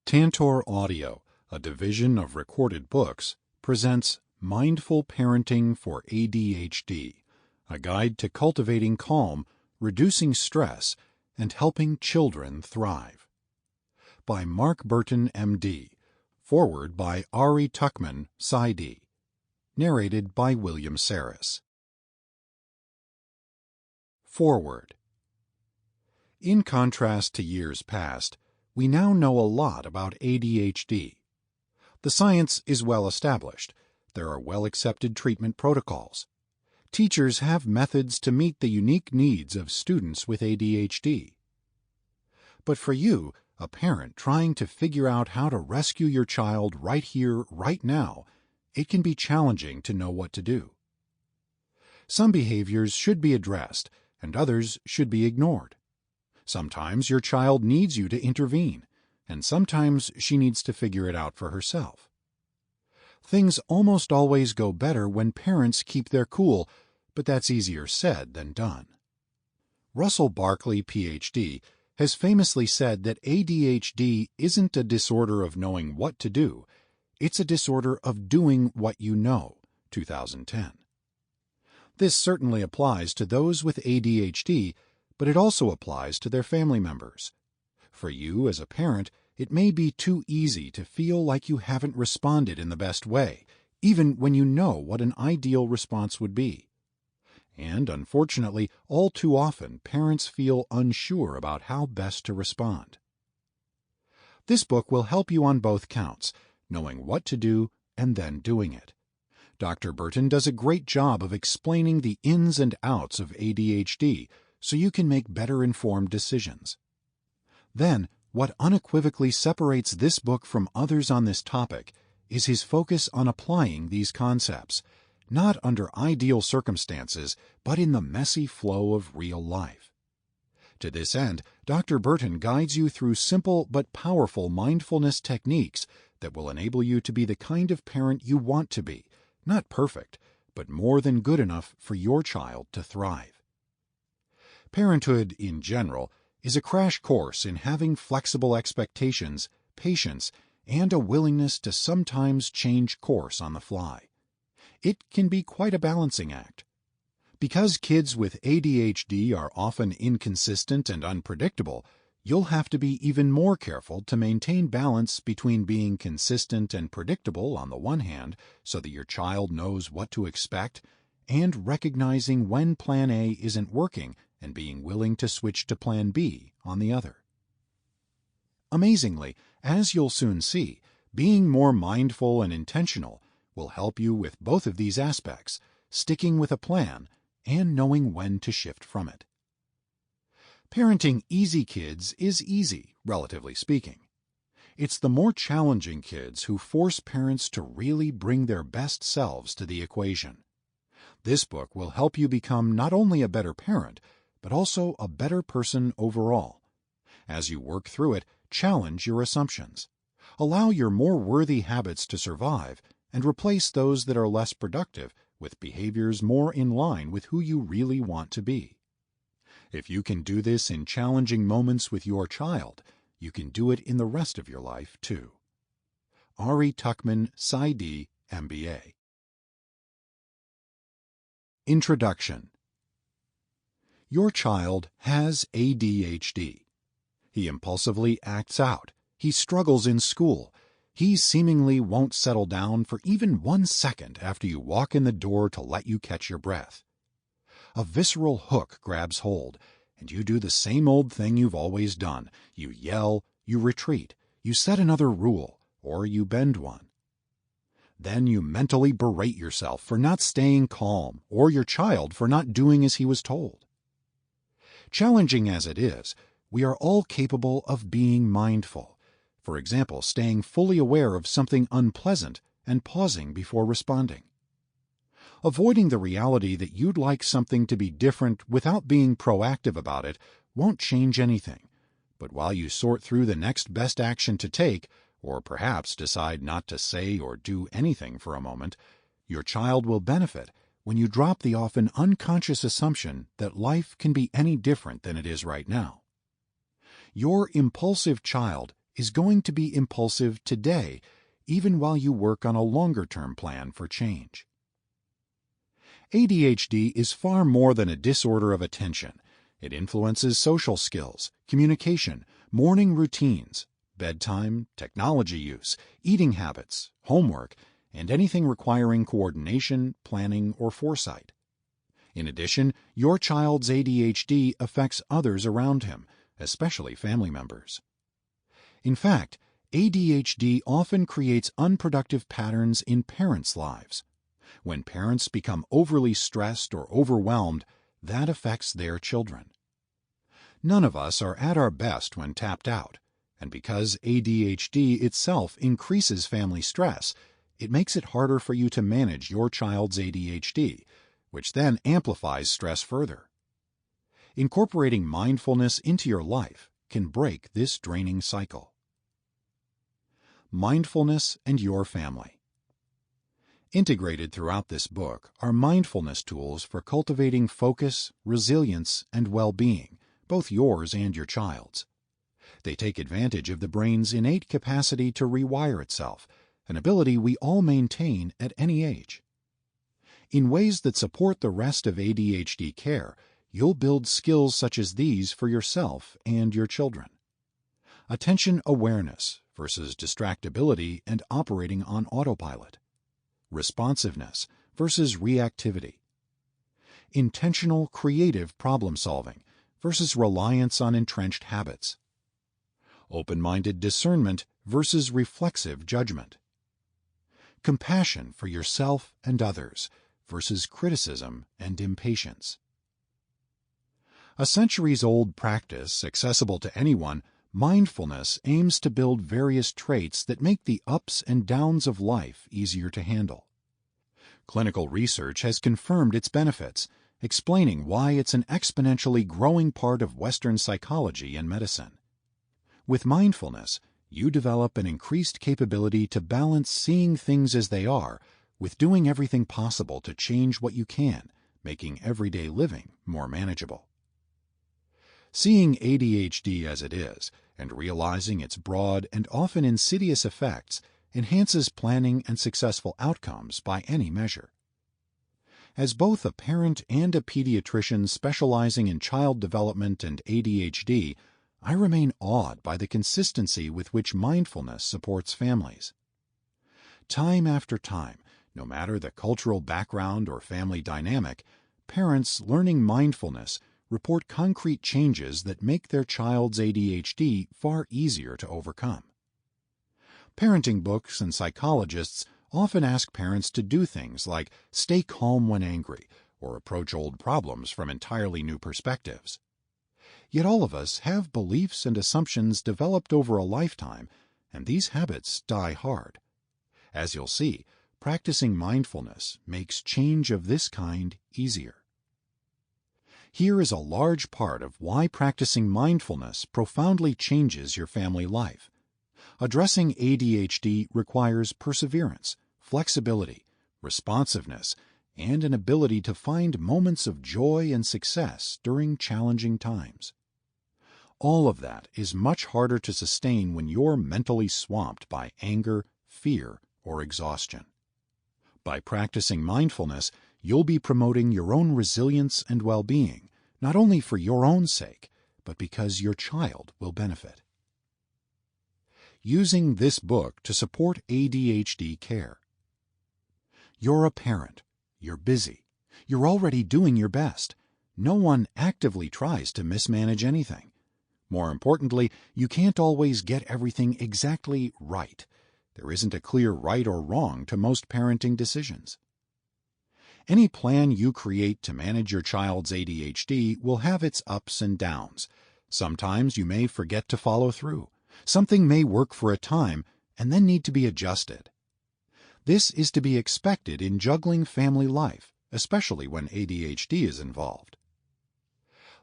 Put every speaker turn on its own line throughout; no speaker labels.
Tantor Audio, a division of Recorded Books, presents Mindful Parenting for ADHD, a guide to cultivating calm, reducing stress, and helping children thrive. By Mark Bertin, M.D., foreword by Ari Tuckman, PsyD, narrated by William Sarris. Foreword. In contrast to years past, we now know a lot about ADHD. The science is well established. There are well-accepted treatment protocols. Teachers have methods to meet the unique needs of students with ADHD. But for you, a parent trying to figure out how to rescue your child right here, right now, it can be challenging to know what to do. Some behaviors should be addressed, and others should be ignored. Sometimes your child needs you to intervene, and sometimes she needs to figure it out for herself. Things almost always go better when parents keep their cool, but that's easier said than done. Russell Barkley, Ph.D., has famously said that ADHD isn't a disorder of knowing what to do, it's a disorder of doing what you know, 2010. This certainly applies to those with ADHD, but it also applies to their family members. For you as a parent, it may be too easy to feel like you haven't responded in the best way, even when you know what an ideal response would be. And unfortunately, all too often, parents feel unsure about how best to respond. This book will help you on both counts, knowing what to do and then doing it. Dr. Bertin does a great job of explaining the ins and outs of ADHD, so you can make better informed decisions. Then, what unequivocally separates this book from others on this topic is his focus on applying these concepts, not under ideal circumstances, but in the messy flow of real life. To this end, Dr. Bertin guides you through simple but powerful mindfulness techniques that will enable you to be the kind of parent you want to be, not perfect, but more than good enough for your child to thrive. Parenthood, in general, is a crash course in having flexible expectations, patience, and a willingness to sometimes change course on the fly. It can be quite a balancing act. Because kids with ADHD are often inconsistent and unpredictable, you'll have to be even more careful to maintain balance between being consistent and predictable on the one hand, so that your child knows what to expect, and recognizing when Plan A isn't working and being willing to switch to Plan B on the other. Amazingly, as you'll soon see, being more mindful and intentional will help you with both of these aspects, sticking with a plan and knowing when to shift from it. Parenting easy kids is easy, relatively speaking. It's the more challenging kids who force parents to really bring their best selves to the equation. This book will help you become not only a better parent, but also a better person overall. As you work through it, challenge your assumptions. Allow your more worthy habits to survive and replace those that are less productive with behaviors more in line with who you really want to be. If you can do this in challenging moments with your child, you can do it in the rest of your life, too. Ari Tuckman, PsyD, MBA. Introduction. Your child has ADHD. He impulsively acts out. He struggles in school. He seemingly won't settle down for even 1 second after you walk in the door to let you catch your breath. A visceral hook grabs hold, and you do the same old thing you've always done. You yell, you retreat, you set another rule, or you bend one. Then you mentally berate yourself for not staying calm, or your child for not doing as he was told. Challenging as it is, we are all capable of being mindful. For example, staying fully aware of something unpleasant and pausing before responding. Avoiding the reality that you'd like something to be different without being proactive about it won't change anything. But while you sort through the next best action to take, or perhaps decide not to say or do anything for a moment, your child will benefit when you drop the often unconscious assumption that life can be any different than it is right now. Your impulsive child is going to be impulsive today, even while you work on a longer-term plan for change. ADHD is far more than a disorder of attention. It influences social skills, communication, morning routines, bedtime, technology use, eating habits, homework, and anything requiring coordination, planning, or foresight. In addition, your child's ADHD affects others around him, especially family members. In fact, ADHD often creates unproductive patterns in parents' lives. When parents become overly stressed or overwhelmed, that affects their children. None of us are at our best when tapped out, and because ADHD itself increases family stress, it makes it harder for you to manage your child's ADHD, which then amplifies stress further. Incorporating mindfulness into your life can break this draining cycle. Mindfulness and your family. Integrated throughout this book are mindfulness tools for cultivating focus, resilience, and well-being, both yours and your child's. They take advantage of the brain's innate capacity to rewire itself, an ability we all maintain at any age. In ways that support the rest of ADHD care, you'll build skills such as these for yourself and your children. Attention awareness versus distractibility and operating on autopilot. Responsiveness versus reactivity. Intentional, creative problem solving versus reliance on entrenched habits. Open-minded discernment versus reflexive judgment. Compassion for yourself and others versus criticism and impatience. A centuries-old practice accessible to anyone, mindfulness aims to build various traits that make the ups and downs of life easier to handle. Clinical research has confirmed its benefits, explaining why it's an exponentially growing part of Western psychology and medicine. With mindfulness, you develop an increased capability to balance seeing things as they are with doing everything possible to change what you can, making everyday living more manageable. Seeing ADHD as it is, and realizing its broad and often insidious effects, enhances planning and successful outcomes by any measure. As both a parent and a pediatrician specializing in child development and ADHD, I remain awed by the consistency with which mindfulness supports families. Time after time, no matter the cultural background or family dynamic, parents learning mindfulness report concrete changes that make their child's ADHD far easier to overcome. Parenting books and psychologists often ask parents to do things like stay calm when angry or approach old problems from entirely new perspectives. Yet all of us have beliefs and assumptions developed over a lifetime, and these habits die hard. As you'll see, practicing mindfulness makes change of this kind easier. Here is a large part of why practicing mindfulness profoundly changes your family life. Addressing ADHD requires perseverance, flexibility, responsiveness, and an ability to find moments of joy and success during challenging times. All of that is much harder to sustain when you're mentally swamped by anger, fear, or exhaustion. By practicing mindfulness, you'll be promoting your own resilience and well-being, not only for your own sake, but because your child will benefit. Using this book to support ADHD care. You're a parent. You're busy. You're already doing your best. No one actively tries to mismanage anything. More importantly, you can't always get everything exactly right. There isn't a clear right or wrong to most parenting decisions. Any plan you create to manage your child's ADHD will have its ups and downs. Sometimes you may forget to follow through. Something may work for a time and then need to be adjusted. This is to be expected in juggling family life, especially when ADHD is involved.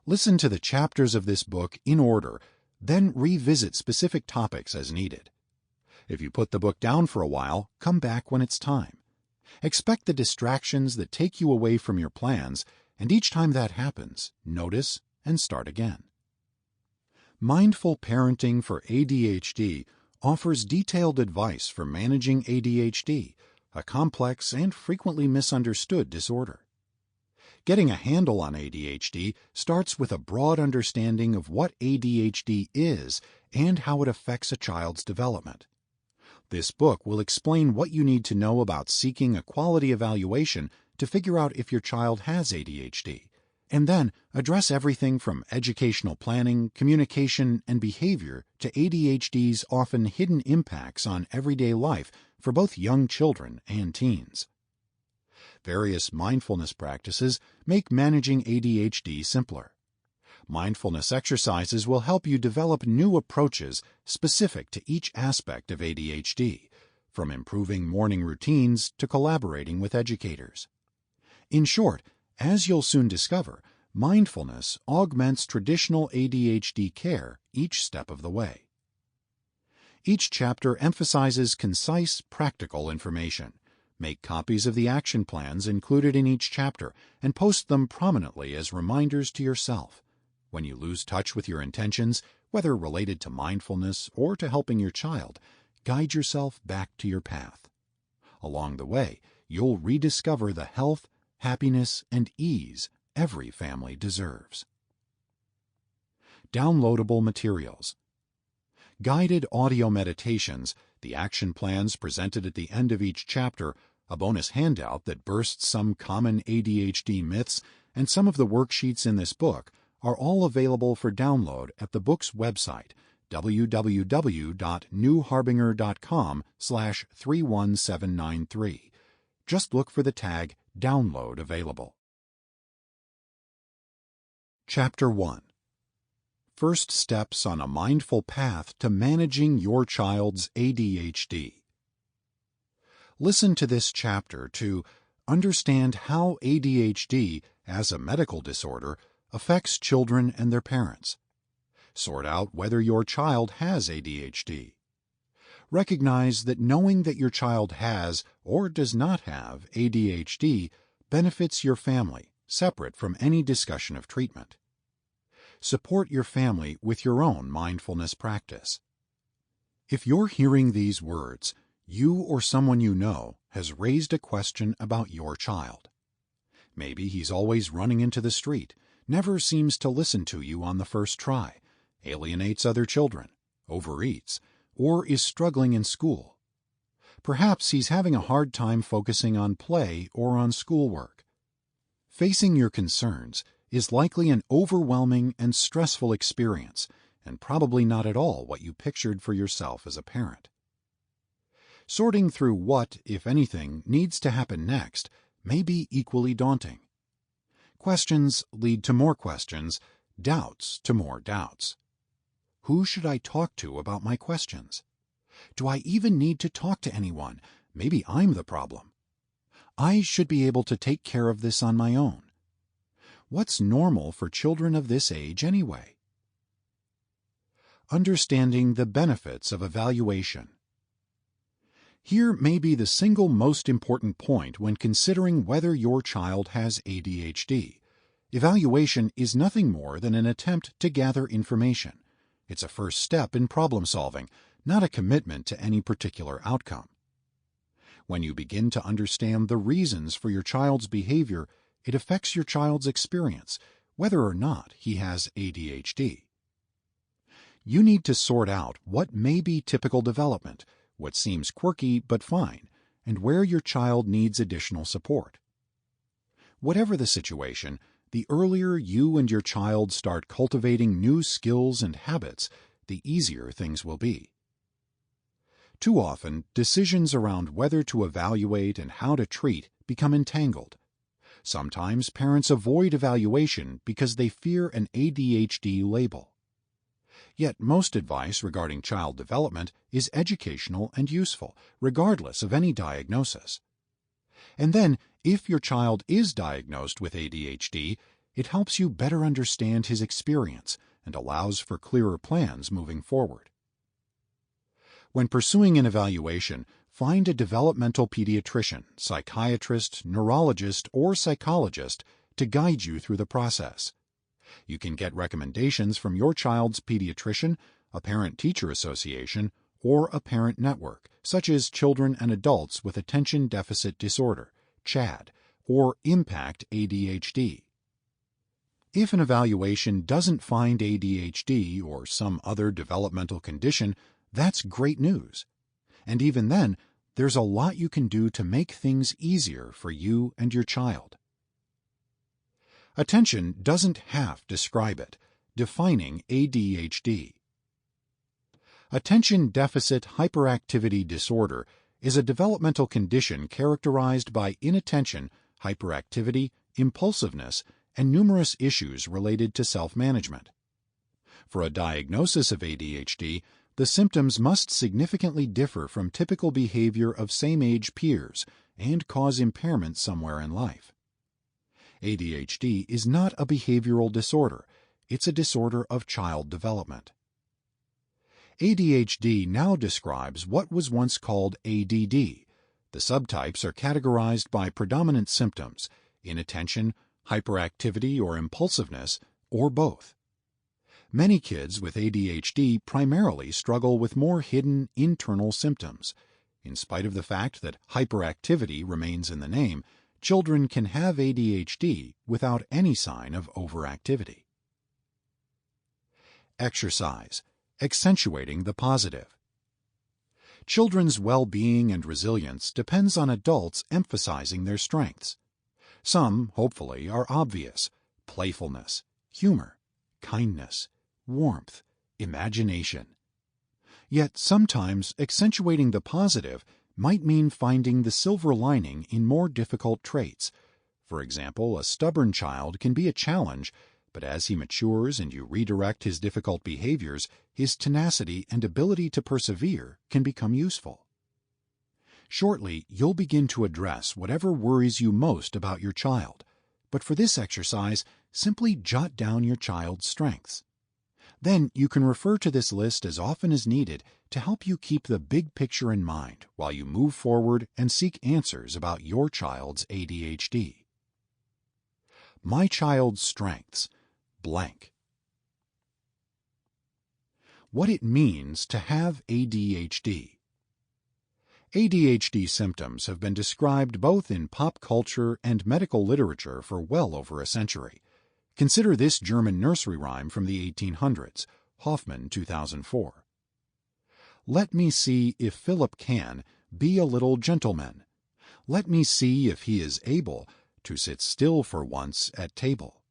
Listen to the chapters of this book in order, then revisit specific topics as needed. If you put the book down for a while, come back when it's time. Expect the distractions that take you away from your plans, and each time that happens, notice and start again. Mindful Parenting for ADHD offers detailed advice for managing ADHD, a complex and frequently misunderstood disorder. Getting a handle on ADHD starts with a broad understanding of what ADHD is and how it affects a child's development. This book will explain what you need to know about seeking a quality evaluation to figure out if your child has ADHD, and then address everything from educational planning, communication, and behavior to ADHD's often hidden impacts on everyday life for both young children and teens. Various mindfulness practices make managing ADHD simpler. Mindfulness exercises will help you develop new approaches specific to each aspect of ADHD, from improving morning routines to collaborating with educators. In short, as you'll soon discover, mindfulness augments traditional ADHD care each step of the way. Each chapter emphasizes concise, practical information. Make copies of the action plans included in each chapter and post them prominently as reminders to yourself. When you lose touch with your intentions, whether related to mindfulness or to helping your child, guide yourself back to your path. Along the way, you'll rediscover the health, happiness, and ease every family deserves. Downloadable materials. Guided audio meditations, the action plans presented at the end of each chapter, a bonus handout that bursts some common ADHD myths, and some of the worksheets in this book are all available for download at the book's website, www.newharbinger.com/31793. Just look for the tag Download Available. Chapter 1. First Steps on a Mindful Path to Managing Your Child's ADHD. Listen to this chapter to understand how ADHD, as a medical disorder, affects children and their parents. Sort out whether your child has ADHD. Recognize that knowing that your child has or does not have ADHD benefits your family, separate from any discussion of treatment. Support your family with your own mindfulness practice. If you're hearing these words, you or someone you know has raised a question about your child. Maybe he's always running into the street, never seems to listen to you on the first try, alienates other children, overeats, or is struggling in school. Perhaps he's having a hard time focusing on play or on schoolwork. Facing your concerns is likely an overwhelming and stressful experience, and probably not at all what you pictured for yourself as a parent. Sorting through what, if anything, needs to happen next may be equally daunting. Questions lead to more questions, doubts to more doubts. Who should I talk to about my questions? Do I even need to talk to anyone? Maybe I'm the problem. I should be able to take care of this on my own. What's normal for children of this age anyway? Understanding the benefits of evaluation. Here may be the single most important point when considering whether your child has ADHD. Evaluation is nothing more than an attempt to gather information. It's a first step in problem solving, not a commitment to any particular outcome. When you begin to understand the reasons for your child's behavior, it affects your child's experience, whether or not he has ADHD. You need to sort out what may be typical development, what seems quirky but fine, and where your child needs additional support. Whatever the situation, the earlier you and your child start cultivating new skills and habits, the easier things will be. Too often, decisions around whether to evaluate and how to treat become entangled. Sometimes parents avoid evaluation because they fear an ADHD label. Yet most advice regarding child development is educational and useful, regardless of any diagnosis. And then, if your child is diagnosed with ADHD, it helps you better understand his experience and allows for clearer plans moving forward. When pursuing an evaluation, find a developmental pediatrician, psychiatrist, neurologist, or psychologist to guide you through the process. You can get recommendations from your child's pediatrician, a parent-teacher association, or a parent network, such as Children and Adults with Attention Deficit Disorder, CHADD, or Impact ADHD. If an evaluation doesn't find ADHD or some other developmental condition, that's great news. And even then, there's a lot you can do to make things easier for you and your child. Attention doesn't half describe it. Defining ADHD. Attention Deficit Hyperactivity Disorder is a developmental condition characterized by inattention, hyperactivity, impulsiveness, and numerous issues related to self-management. For a diagnosis of ADHD, the symptoms must significantly differ from typical behavior of same-age peers and cause impairment somewhere in life. ADHD is not a behavioral disorder, it's a disorder of child development. ADHD now describes what was once called ADD. The subtypes are categorized by predominant symptoms: inattention, hyperactivity or impulsiveness, or both. Many kids with ADHD primarily struggle with more hidden internal symptoms. In spite of the fact that hyperactivity remains in the name, children can have ADHD without any sign of overactivity. Exercise. Accentuating the positive. Children's well-being and resilience depends on adults emphasizing their strengths. Some, hopefully, are obvious: playfulness, humor, kindness, warmth, imagination. Yet sometimes accentuating the positive might mean finding the silver lining in more difficult traits. For example, a stubborn child can be a challenge, but as he matures and you redirect his difficult behaviors, his tenacity and ability to persevere can become useful. Shortly, you'll begin to address whatever worries you most about your child, but for this exercise, simply jot down your child's strengths. Then you can refer to this list as often as needed to help you keep the big picture in mind while you move forward and seek answers about your child's ADHD. My child's strengths, blank. What it means to have ADHD. ADHD symptoms have been described both in pop culture and medical literature for well over a century. Consider this German nursery rhyme from the 1800s, Hoffman, 2004. Let me see if Philip can be a little gentleman. Let me see if he is able to sit still for once at table.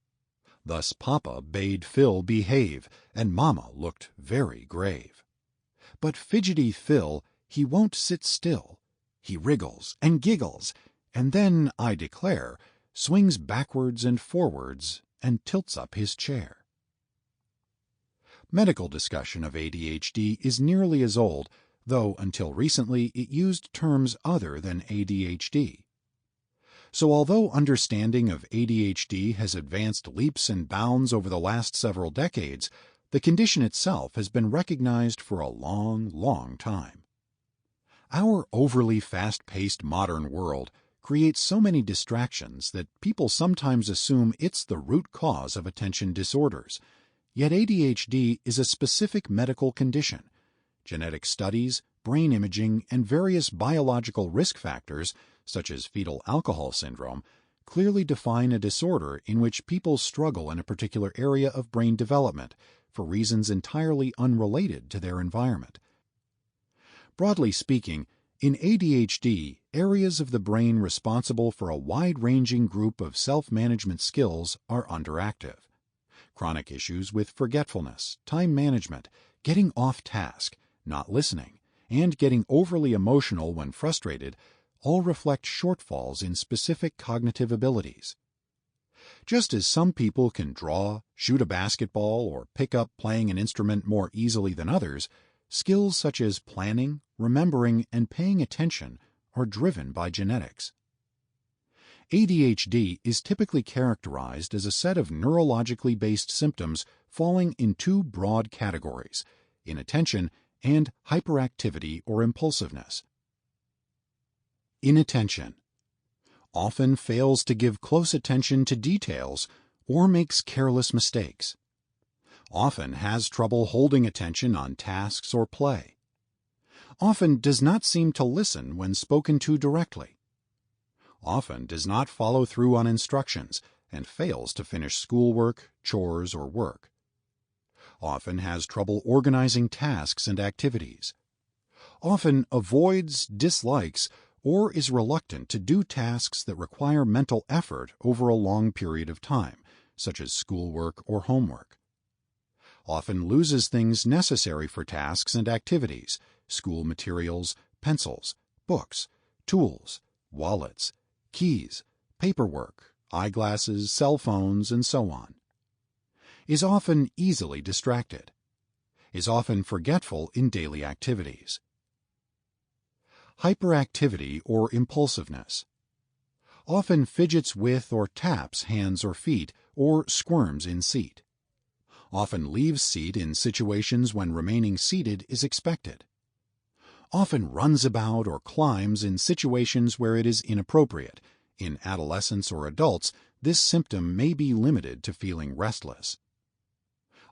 Thus Papa bade Phil behave, and Mama looked very grave. But fidgety Phil, he won't sit still. He wriggles and giggles, and then, I declare, swings backwards and forwards and tilts up his chair. Medical discussion of ADHD is nearly as old, though until recently it used terms other than ADHD. So although understanding of ADHD has advanced leaps and bounds over the last several decades, the condition itself has been recognized for a long, long time. Our overly fast-paced modern world creates so many distractions that people sometimes assume it's the root cause of attention disorders. Yet ADHD is a specific medical condition. Genetic studies, brain imaging, and various biological risk factors, such as fetal alcohol syndrome, clearly define a disorder in which people struggle in a particular area of brain development for reasons entirely unrelated to their environment. Broadly speaking, in ADHD, areas of the brain responsible for a wide-ranging group of self-management skills are underactive. Chronic issues with forgetfulness, time management, getting off task, not listening, and getting overly emotional when frustrated all reflect shortfalls in specific cognitive abilities. Just as some people can draw, shoot a basketball, or pick up playing an instrument more easily than others, skills such as planning, remembering, and paying attention are driven by genetics. ADHD is typically characterized as a set of neurologically based symptoms falling in two broad categories: inattention and hyperactivity or impulsiveness. Inattention often fails to give close attention to details or makes careless mistakes. Often has trouble holding attention on tasks or play. Often does not seem to listen when spoken to directly. Often does not follow through on instructions and fails to finish schoolwork, chores, or work. Often has trouble organizing tasks and activities. Often avoids, dislikes, or is reluctant to do tasks that require mental effort over a long period of time, such as schoolwork or homework. Often loses things necessary for tasks and activities, school materials, pencils, books, tools, wallets, keys, paperwork, eyeglasses, cell phones, and so on. Is often easily distracted. Is often forgetful in daily activities. Hyperactivity or impulsiveness. Often fidgets with or taps hands or feet or squirms in seat. Often leaves seat in situations when remaining seated is expected. Often runs about or climbs in situations where it is inappropriate. In adolescents or adults, this symptom may be limited to feeling restless.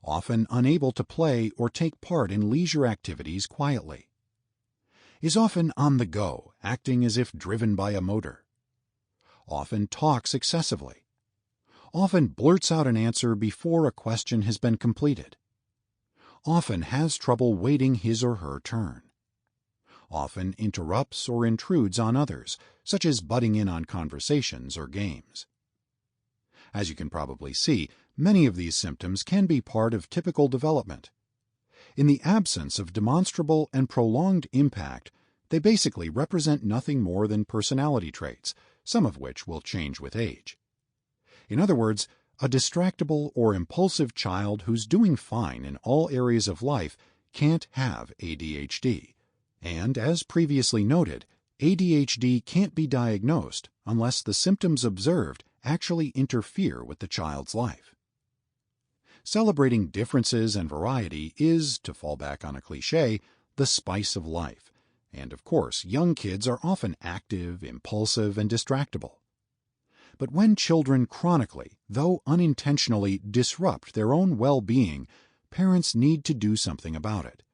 Often unable to play or take part in leisure activities quietly. Is often on the go, acting as if driven by a motor. Often talks excessively. Often blurts out an answer before a question has been completed. Often has trouble waiting his or her turn. Often interrupts or intrudes on others, such as butting in on conversations or games. As you can probably see, many of these symptoms can be part of typical development. In the absence of demonstrable and prolonged impact, they basically represent nothing more than personality traits, some of which will change with age. In other words, a distractible or impulsive child who's doing fine in all areas of life can't have ADHD. And, as previously noted, ADHD can't be diagnosed unless the symptoms observed actually interfere with the child's life. Celebrating differences and variety is, to fall back on a cliché, the spice of life. And of course, young kids are often active, impulsive, and distractible. But when children chronically, though unintentionally, disrupt their own well-being, parents need to do something about it.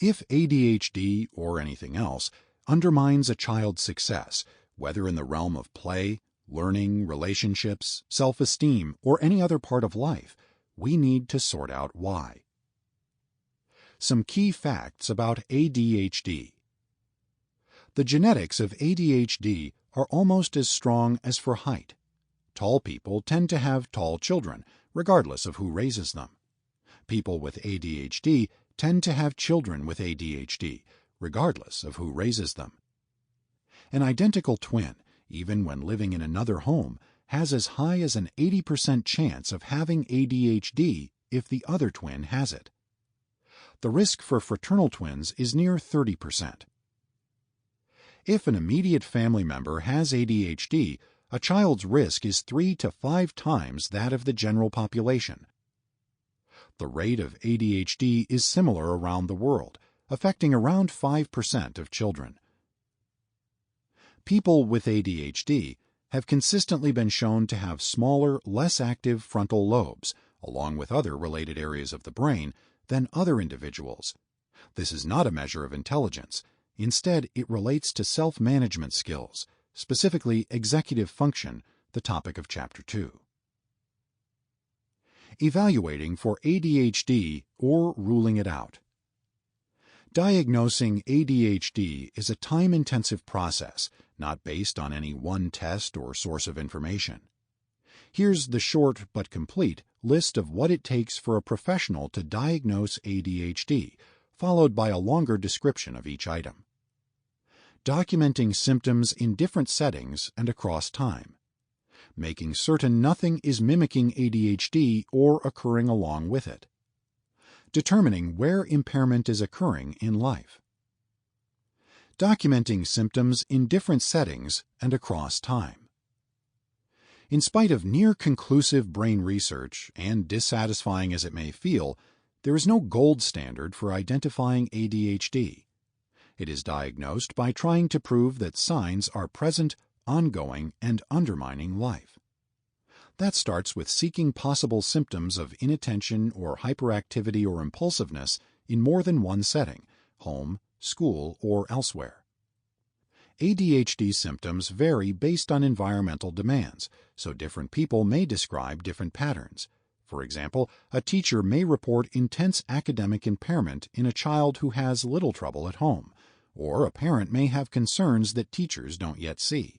If ADHD, or anything else, undermines a child's success, whether in the realm of play, learning, relationships, self-esteem, or any other part of life, we need to sort out why. Some key facts about ADHD. The genetics of ADHD are almost as strong as for height. Tall people tend to have tall children, regardless of who raises them. People with ADHD tend to have children with ADHD, regardless of who raises them. An identical twin, even when living in another home, has as high as an 80% chance of having ADHD if the other twin has it. The risk for fraternal twins is near 30%. If an immediate family member has ADHD, a child's risk is 3 to 5 times that of the general population. The rate of ADHD is similar around the world, affecting around 5% of children. People with ADHD have consistently been shown to have smaller, less active frontal lobes, along with other related areas of the brain, than other individuals. This is not a measure of intelligence. Instead, it relates to self-management skills, specifically executive function, the topic of Chapter 2. Evaluating for ADHD or ruling it out. Diagnosing ADHD is a time-intensive process, not based on any one test or source of information. Here's the short but complete list of what it takes for a professional to diagnose ADHD, followed by a longer description of each item. Documenting symptoms in different settings and across time. Making certain nothing is mimicking ADHD or occurring along with it. Determining where impairment is occurring in life. Documenting symptoms in different settings and across time. In spite of near-conclusive brain research, and dissatisfying as it may feel, there is no gold standard for identifying ADHD. It is diagnosed by trying to prove that signs are present, ongoing, and undermining life. That starts with seeking possible symptoms of inattention or hyperactivity or impulsiveness in more than one setting, home, school, or elsewhere. ADHD symptoms vary based on environmental demands, so different people may describe different patterns. For example, a teacher may report intense academic impairment in a child who has little trouble at home, or a parent may have concerns that teachers don't yet see.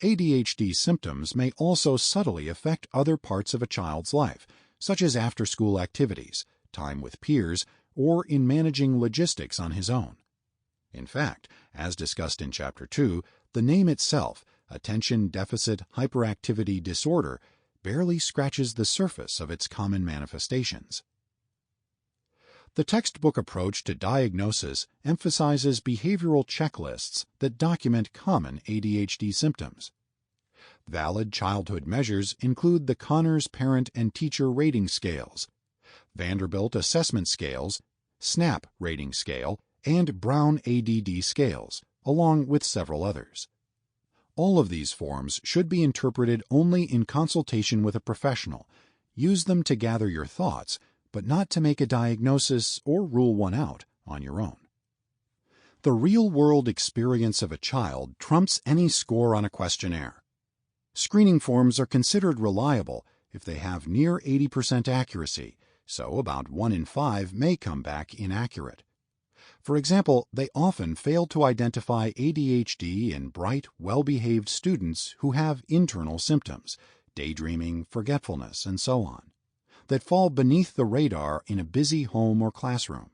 ADHD symptoms may also subtly affect other parts of a child's life, such as after-school activities, time with peers, or in managing logistics on his own. In fact, as discussed in Chapter 2, the name itself, Attention Deficit Hyperactivity Disorder, barely scratches the surface of its common manifestations. The textbook approach to diagnosis emphasizes behavioral checklists that document common ADHD symptoms. Valid childhood measures include the Conners Parent and Teacher Rating Scales, Vanderbilt Assessment Scales, SNAP Rating Scale, and Brown ADD scales, along with several others. All of these forms should be interpreted only in consultation with a professional. Use them to gather your thoughts, but not to make a diagnosis or rule one out on your own. The real-world experience of a child trumps any score on a questionnaire. Screening forms are considered reliable if they have near 80% accuracy, so about 1 in 5 may come back inaccurate. For example, they often fail to identify ADHD in bright, well-behaved students who have internal symptoms, daydreaming, forgetfulness, and so on, that fall beneath the radar in a busy home or classroom.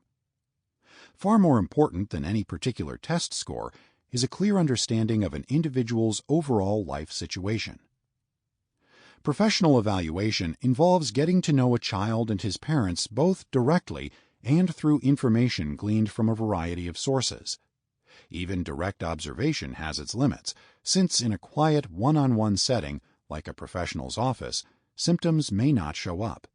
Far more important than any particular test score is a clear understanding of an individual's overall life situation. Professional evaluation involves getting to know a child and his parents both directly and through information gleaned from a variety of sources. Even direct observation has its limits, since in a quiet one-on-one setting, like a professional's office, symptoms may not show up.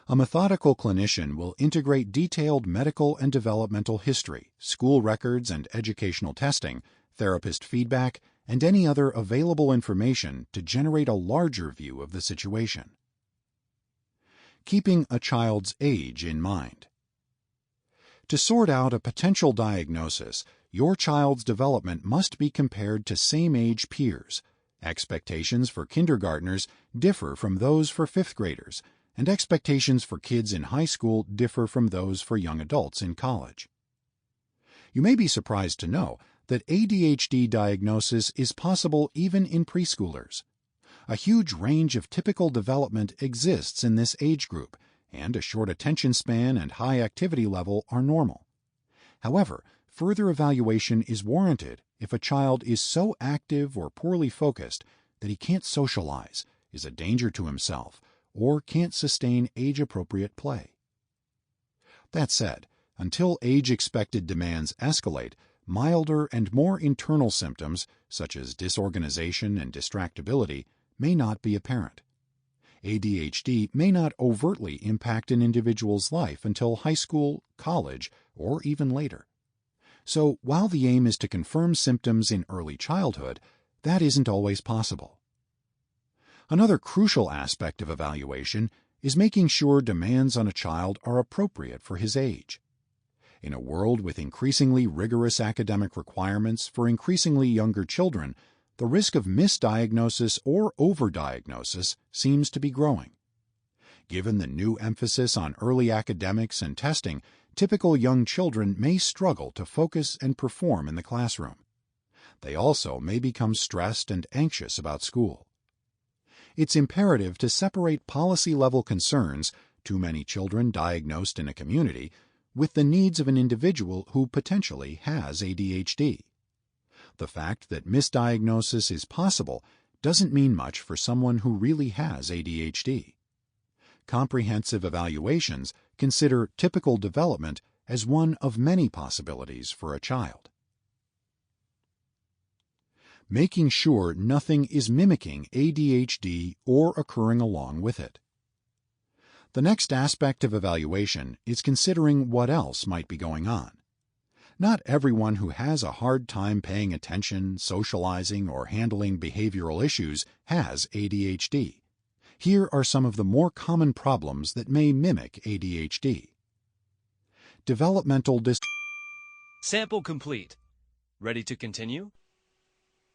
A methodical clinician will integrate detailed medical and developmental history, school records and educational testing, therapist feedback, and any other available information to generate a larger view of the situation. Keeping a child's age in mind. To sort out a potential diagnosis, your child's development must be compared to same-age peers. Expectations for kindergartners differ from those for fifth graders, and expectations for kids in high school differ from those for young adults in college. You may be surprised to know that ADHD diagnosis is possible even in preschoolers. A huge range of typical development exists in this age group, and a short attention span and high activity level are normal. However, further evaluation is warranted if a child is so active or poorly focused that he can't socialize, is a danger to himself, or can't sustain age-appropriate play. That said, until age-expected demands escalate, milder and more internal symptoms, such as disorganization and distractibility, may not be apparent. ADHD may not overtly impact an individual's life until high school, college, or even later. So, while the aim is to confirm symptoms in early childhood, that isn't always possible. Another crucial aspect of evaluation is making sure demands on a child are appropriate for his age. In a world with increasingly rigorous academic requirements for increasingly younger children, the risk of misdiagnosis or overdiagnosis seems to be growing. Given the new emphasis on early academics and testing, typical young children may struggle to focus and perform in the classroom. They also may become stressed and anxious about school. It's imperative to separate policy-level concerns, too many children diagnosed in a community, with the needs of an individual who potentially has ADHD. The fact that misdiagnosis is possible doesn't mean much for someone who really has ADHD. Comprehensive evaluations consider typical development as one of many possibilities for a child. Making sure nothing is mimicking ADHD or occurring along with it. The next aspect of evaluation is considering what else might be going on. Not everyone who has a hard time paying attention, socializing, or handling behavioral issues has ADHD. Here are some of the more common problems that may mimic ADHD. Developmental
Sample complete. Ready to continue?